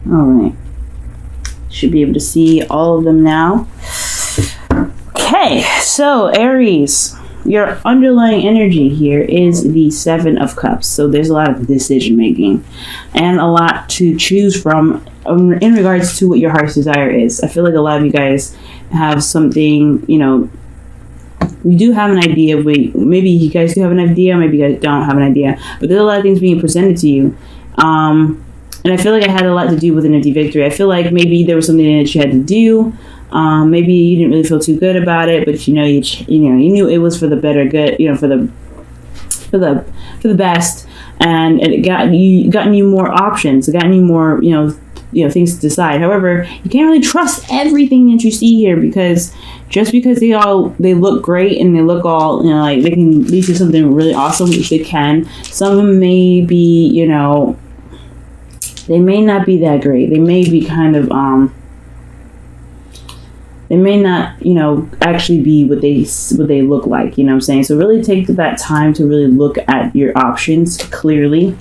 All right. Should be able to see all of them now. Okay, so Aries, your underlying energy here is the Seven of Cups. So there's a lot of decision making and a lot to choose from in regards to what your heart's desire is. I feel like a lot of you guys have something, you do have an idea. Maybe you guys do have an idea, maybe you guys don't have an idea, but there's a lot of things being presented to you. And I feel like it had a lot to do with an empty victory. I feel like maybe there was something that you had to do. Maybe you didn't really feel too good about it, but you knew it was for the better good, for the best, and it gotten you more options, it gotten you more, things to decide. However, you can't really trust everything that you see here, because just because they look great and they look all, like they can lead to something really awesome, which they can. Some of them may be, they may not be that great. They may be kind of, they may not, actually be what they look like, you know what I'm saying? So really take that time to really look at your options clearly.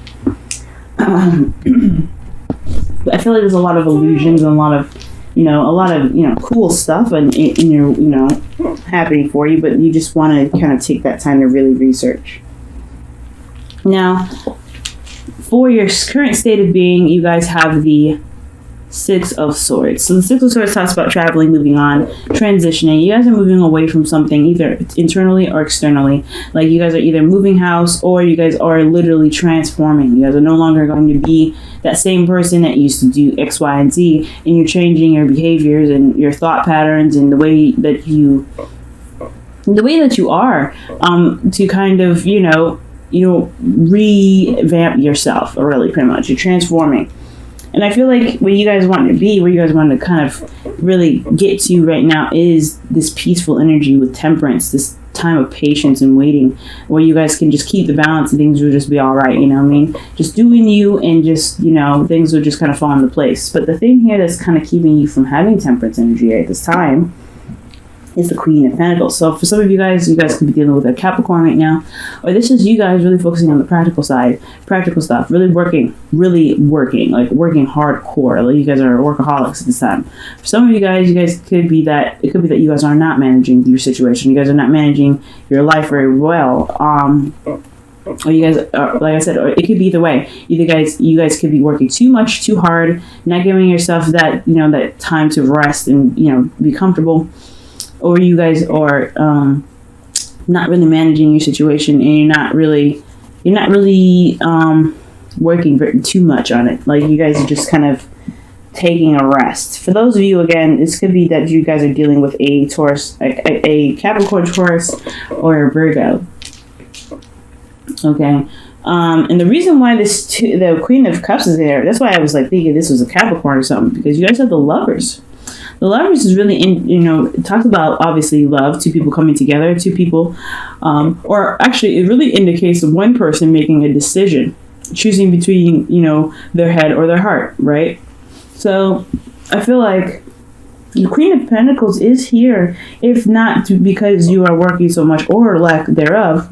I feel like there's a lot of illusions and a lot of cool stuff in your, happening for you, but you just want to kind of take that time to really research. Now, for your current state of being, you guys have the Six of Swords. So the Six of Swords talks about traveling, moving on, transitioning. You guys are moving away from something, either internally or externally. Like you guys are either moving house, or you guys are literally transforming. You guys are no longer going to be that same person that used to do X, Y, and Z, and you're changing your behaviors and your thought patterns and the way that you are, to kind of, revamp yourself, or really pretty much. You're transforming. And I feel like where you guys want to be, where you guys want to kind of really get to right now, is this peaceful energy with temperance, this time of patience and waiting, where you guys can just keep the balance and things will just be all right, you know what I mean? Just doing you, and just, things will just kind of fall into place. But the thing here that's kind of keeping you from having temperance energy at this time is the Queen of Pentacles. So for some of you guys could be dealing with a Capricorn right now, or this is you guys really focusing on the practical side, practical stuff, really working, like working hardcore. Like you guys are workaholics at this time. For some of you guys could be that, it could be that you guys are not managing your situation. You guys are not managing your life very well. Or you guys are, like I said, or it could be either way. You guys could be working too much, too hard, not giving yourself that, that time to rest and, be comfortable. Or you guys are not really managing your situation, and you're not really working too much on it. Like you guys are just kind of taking a rest. For those of you, again, this could be that you guys are dealing with a Taurus, a Capricorn, Taurus, or a Virgo. Okay. And the reason why the Queen of Cups is there, that's why I was like thinking this was a Capricorn or something, because you guys have the Lovers. The Lovers is really, it talks about, obviously, love, two people coming together, two people, or actually, it really indicates one person making a decision, choosing between, their head or their heart, right? So, I feel like the Queen of Pentacles is here, if not because you are working so much, or lack thereof.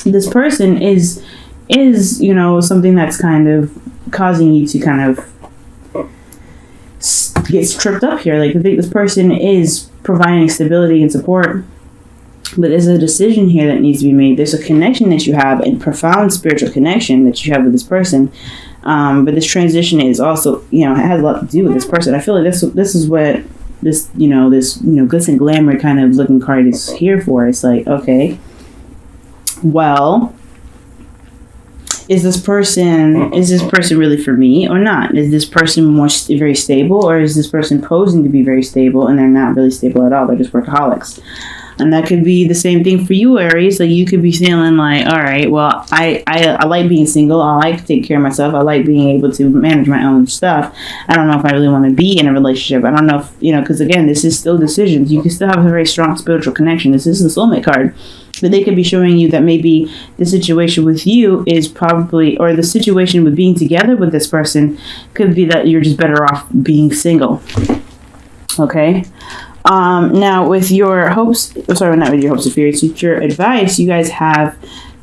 This person is, something that's kind of causing you to kind of gets tripped up here. Like I think this person is providing stability and support, but there's a decision here that needs to be made. There's a connection that you have, a profound spiritual connection that you have with this person, but this transition is also, it has a lot to do with this person. I feel like this is what this glitz and glamour kind of looking card is here for. It's like, okay, well, is this person really for me or not? Is this person very stable, or is this person posing to be very stable and they're not really stable at all? They're just workaholics. And that could be the same thing for you, Aries. Like you could be feeling like, all right, well, I like being single. I like to take care of myself. I like being able to manage my own stuff. I don't know if I really want to be in a relationship. I don't know if, because again, this is still decisions. You can still have a very strong spiritual connection. This is the soulmate card. But they could be showing you that maybe the situation with you is probably, or the situation with being together with this person could be that you're just better off being single. Okay. Now with your hopes, not with your hopes of fears, with your advice, you guys have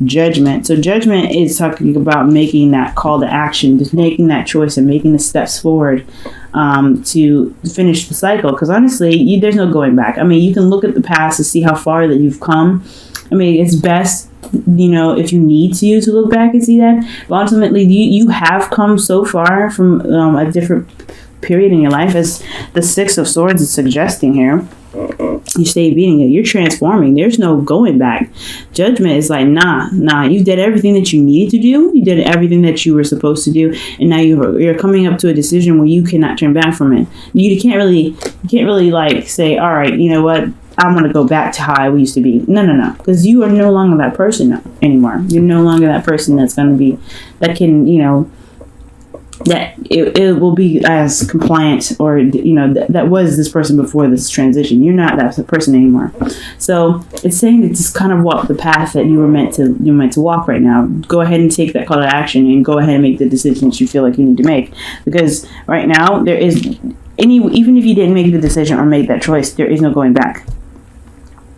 Judgment. So judgment is talking about making that call to action, just making that choice and making the steps forward to finish the cycle. Because honestly, there's no going back. I mean, you can look at the past to see how far that you've come. I mean, it's best, if you need to look back and see that. But ultimately, you have come so far from a different period in your life, as the Six of Swords is suggesting here. You stay beating it. You're transforming. There's no going back. Judgment is like, nah. You did everything that you needed to do. You did everything that you were supposed to do, and now you're coming up to a decision where you cannot turn back from it. You can't really like say, all right, you know what? I want to go back to how I used to be. No, because you are no longer that person anymore. You're no longer that person that's going to be, that can, that it will be as compliant, or that was this person before this transition. You're not that person anymore. So it's saying to just kind of walk the path that you're meant to walk right now. Go ahead and take that call to action, and go ahead and make the decisions you feel like you need to make, because right now there is even if you didn't make the decision or make that choice, there is no going back.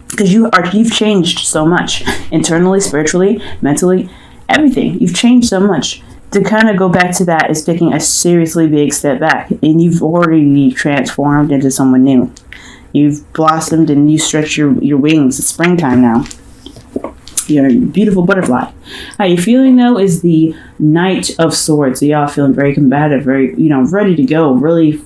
Because you've changed so much internally, spiritually, mentally, everything. You've changed so much. To kind of go back to that is taking a seriously big step back, and you've already transformed into someone new. You've blossomed and you stretch your wings. It's springtime now. You're a beautiful butterfly. How you feeling though is the Knight of Swords. So y'all feeling very combative, very ready to go. Really,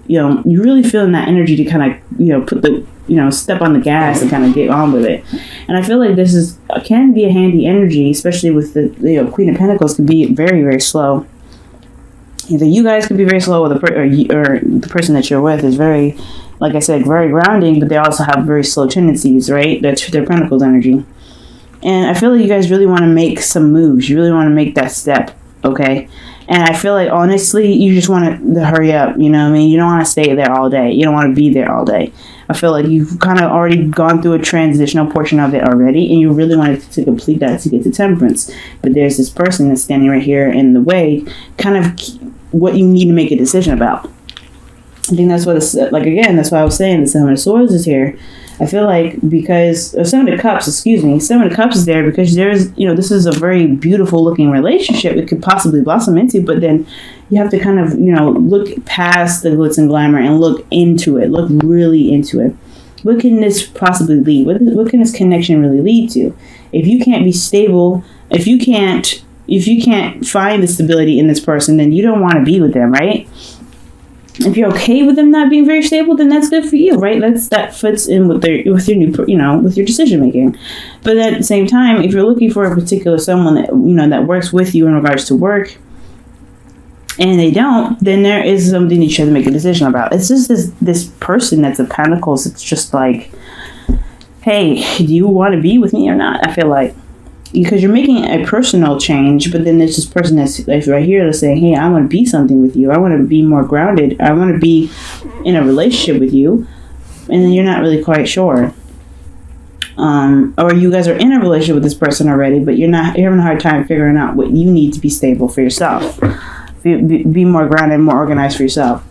you're really feeling that energy to kind of put the step on the gas and kind of get on with it. And I feel like this can be a handy energy, especially with the Queen of Pentacles, can be very, very slow. Either you guys can be very slow, or the person that you're with is very, like I said, very grounding, but they also have very slow tendencies, right? That's their Pentacles energy. And I feel like you guys really want to make some moves. You really want to make that step, okay? And I feel like, honestly, you just want to hurry up, you know what I mean? You don't want to stay there all day. You don't want to be there all day. I feel like you've kind of already gone through a transitional portion of it already, and you really wanted to complete that to get to Temperance. But there's this person that's standing right here in the way, kind of what you need to make a decision about. I think that's what it's like. Again, that's why I was saying the Seven of Swords is here. I feel like because Seven of Cups is there because there's, this is a very beautiful looking relationship it could possibly blossom into, but then you have to kind of, look past the glitz and glamour and look really into it. What can this possibly lead? What can this connection really lead to? If you can't be stable, if you can't find the stability in this person, then you don't want to be with them, right? If you're okay with them not being very stable, then that's good for you, right? That fits in with your new, with your decision making. But at the same time, if you're looking for a particular someone that that works with you in regards to work, and they don't, then there is something you should make a decision about. It's just this person that's a Pentacles. It's just like, hey, do you want to be with me or not? I feel like. Because you're making a personal change, but then there's this person that's right here that's saying, hey, I want to be something with you. I want to be more grounded. I want to be in a relationship with you. And then you're not really quite sure. Or you guys are in a relationship with this person already, but you're having a hard time figuring out what you need to be stable for yourself. Be more grounded, more organized for yourself.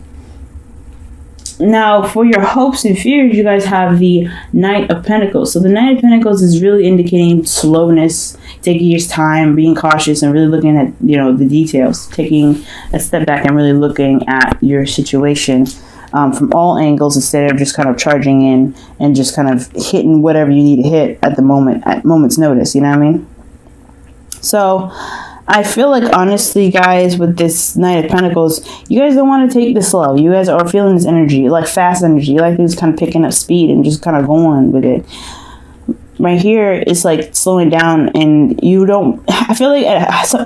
Now, for your hopes and fears, you guys have the Knight of Pentacles. So the Knight of Pentacles is really indicating slowness, taking your time, being cautious, and really looking at, the details, taking a step back and really looking at your situation from all angles instead of just kind of charging in and just kind of hitting whatever you need to hit at moment's notice. You know what I mean? So I feel like, honestly, guys, with this Knight of Pentacles, you guys don't want to take this slow. You guys are feeling this energy, like fast energy. You like things kind of picking up speed and just kind of going with it. Right here, it's like slowing down, and you don't. I feel like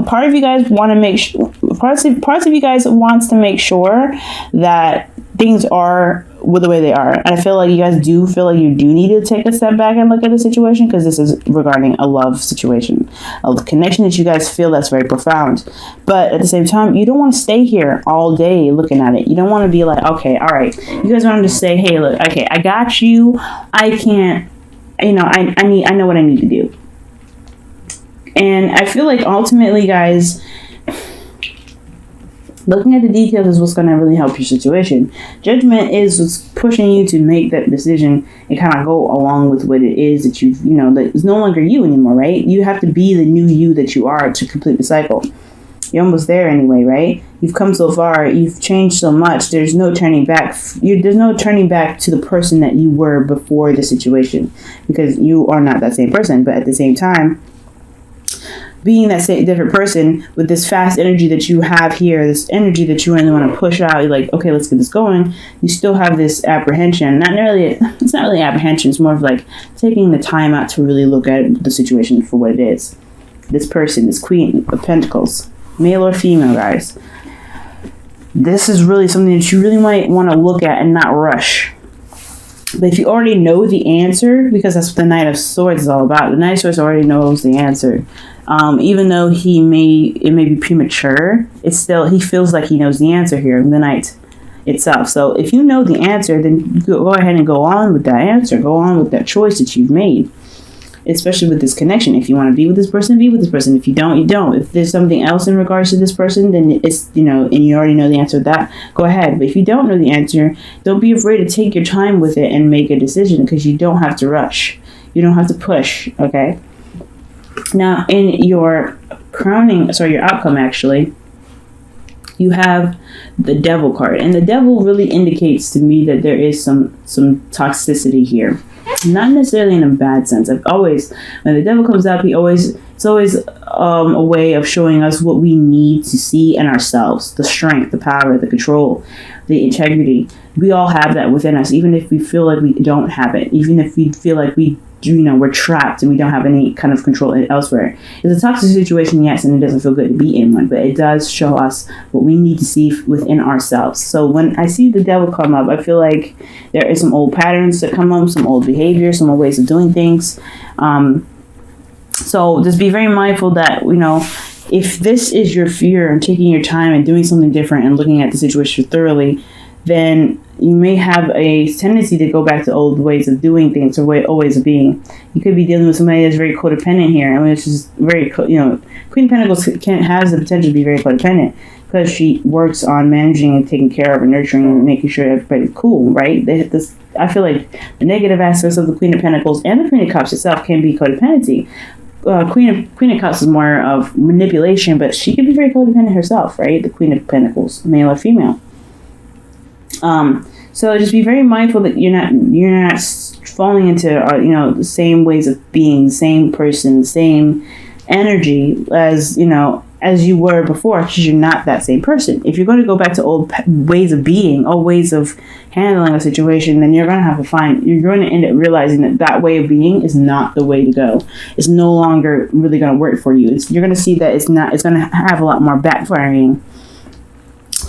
part of you guys want to make sure. Parts of you guys wants to make sure that things are the way they are. And I feel like you guys do feel like you do need to take a step back and look at the situation, because this is regarding a love situation, a connection that you guys feel that's very profound. But at the same time, you don't want to stay here all day looking at it. You don't want to be like, okay, all right. You guys want to just say, hey, look, okay, I got you. I can't. I know what I need to do. And I feel like ultimately, guys, Looking at the details is what's going to really help your situation. Judgment is what's pushing you to make that decision and kind of go along with what it is that that it's no longer you anymore, right? You have to be the new you that you are to complete the cycle. You're almost there anyway, right? You've come so far. You've changed so much. There's no turning back. There's no turning back to the person that you were before the situation, because you are not that same person. But at the same time, being that same different person with this fast energy that you have here, this energy that you really want to push out, you're like, okay, let's get this going. You still have this apprehension. It's not really apprehension. It's more of like taking the time out to really look at the situation for what it is. This person, this Queen of Pentacles, male or female, guys. This is really something that you really might want to look at and not rush. But if you already know the answer, because that's what the Knight of Swords is all about. The Knight of Swords already knows the answer. Even though it may be premature, it's still, he feels like he knows the answer here, the Knight itself. So if you know the answer, then go ahead and go on with that answer. Go on with that choice that you've made. Especially with this connection. If you want to be with this person, be with this person. If you don't, you don't. If there's something else in regards to this person, then it's, and you already know the answer to that, go ahead. But if you don't know the answer, don't be afraid to take your time with it and make a decision, because you don't have to rush. You don't have to push, okay? Now, in your your outcome, actually, you have the Devil card. And the Devil really indicates to me that there is some toxicity here. Not necessarily in a bad sense. When the Devil comes up, it's always a way of showing us what we need to see in ourselves. The strength, the power, the control, the integrity. We all have that within us, even if we feel like we don't have it. Even if we feel like we're trapped and we don't have any kind of control elsewhere. It's a toxic situation, yes, and it doesn't feel good to be in one, but it does show us what we need to see within ourselves. So when I see the Devil come up, I feel like there is some old patterns that come up, some old behavior, some old ways of doing things. So just be very mindful that, if this is your fear and taking your time and doing something different and looking at the situation thoroughly, then you may have a tendency to go back to old ways of doing things or old ways of being. You could be dealing with somebody that's very codependent here. I mean, it's just very, Queen of Pentacles has the potential to be very codependent, because she works on managing and taking care of and nurturing and making sure everybody's cool, right? I feel like the negative aspects of the Queen of Pentacles and the Queen of Cups itself can be codependency. Queen of Cups is more of manipulation, but she can be very codependent herself, right? The Queen of Pentacles, male or female. So just be very mindful that you're not falling into the same ways of being, the same person, the same energy as you were before, because you're not that same person. If you're going to go back to old ways of being, old ways of handling a situation, then you're going to end up realizing that way of being is not the way to go. It's no longer really going to work for you. You're going to see that it's going to have a lot more backfiring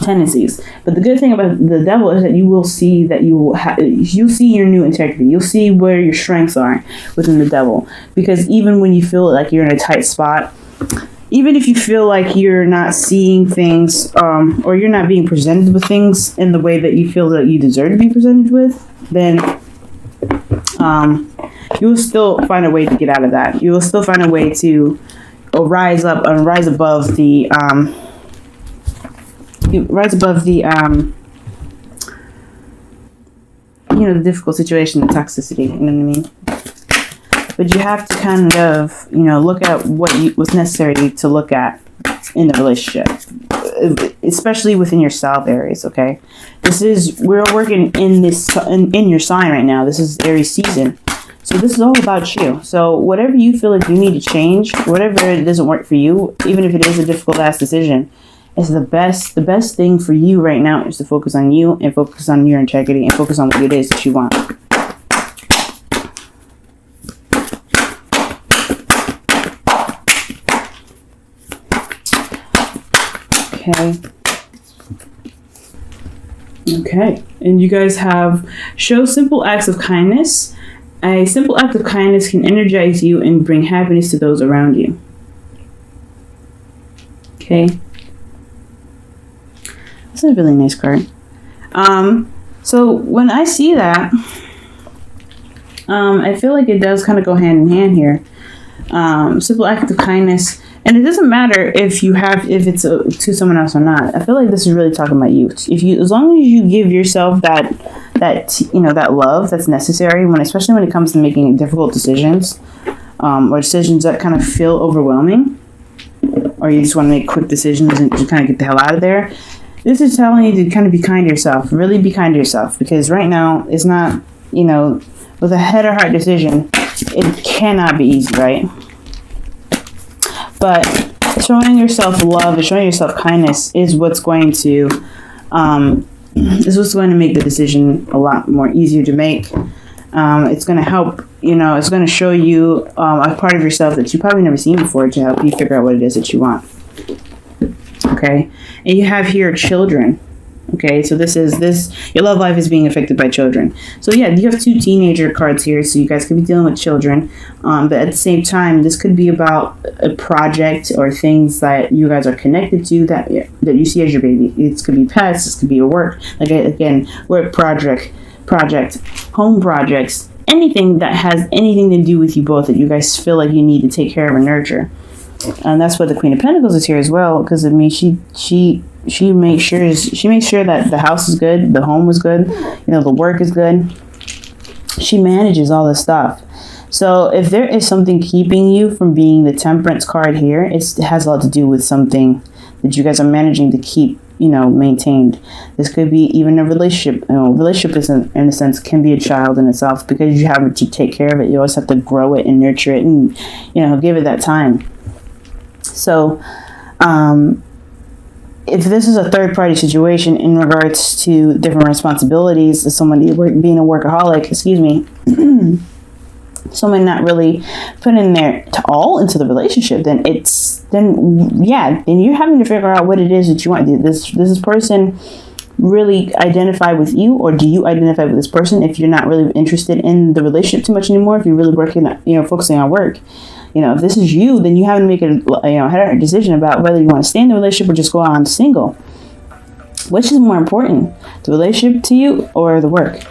tendencies. But the good thing about the Devil is that you will see that you'll see your new integrity. You'll see where your strengths are within the Devil. Because even when you feel like you're in a tight spot, even if you feel like you're not seeing things, or you're not being presented with things in the way that you feel that you deserve to be presented with, then you will still find a way to get out of that. You will still find a way to rise above the the difficult situation, the toxicity, you know what I mean? But you have to kind of, look at what's necessary to look at in the relationship, especially within yourself, Aries, okay? We're working in your sign right now. This is Aries season. So this is all about you. So whatever you feel like you need to change, whatever it doesn't work for you, even if it is a difficult ass decision, is the best thing for you right now is to focus on you and focus on your integrity and focus on what it is that you want. Okay. And you guys have show simple acts of kindness. A simple act of kindness can energize you and bring happiness to those around you. Okay. That's a really nice card. So when I see that, I feel like it does kind of go hand in hand here. Simple act of kindness And it doesn't matter if it's to someone else or not. I feel like this is really talking about you. As long as you give yourself that love that's necessary, especially when it comes to making difficult decisions, or decisions that kind of feel overwhelming, or you just want to make quick decisions and just kind of get the hell out of there. This is telling you to kind of be kind to yourself. Really be kind to yourself, because right now it's not, with a head or heart decision, it cannot be easy, right? But showing yourself love and showing yourself kindness is what's going to make the decision a lot more easier to make. It's going to help, it's going to show you a part of yourself that you probably never seen before to help you figure out what it is that you want. Okay, and you have here children. Okay, so your love life is being affected by children. So yeah, you have 2 teenager cards here, so you guys could be dealing with children. But at the same time, this could be about a project or things that you guys are connected to that you see as your baby. It could be pets, this could be your work. Like, again, work project, home projects, anything that has anything to do with you both that you guys feel like you need to take care of and nurture. And that's what the Queen of Pentacles is here as well, because she makes sure that the house is good, the home is good, the work is good. She manages all this stuff. So if there is something keeping you from being the Temperance card here, it has a lot to do with something that you guys are managing to keep, maintained. This could be even a relationship. Relationship is, in a sense, can be a child in itself, because you have to take care of it. You always have to grow it and nurture it and, give it that time. So, if this is a third-party situation in regards to different responsibilities, as somebody being a workaholic, someone not really putting their all into the relationship, then you're having to figure out what it is that you want. Does this person really identify with you, or do you identify with this person? If you're not really interested in the relationship too much anymore, if you're really working, focusing on work. If this is you, then you have to make a decision about whether you want to stay in the relationship or just go on single. Which is more important, the relationship to you or the work?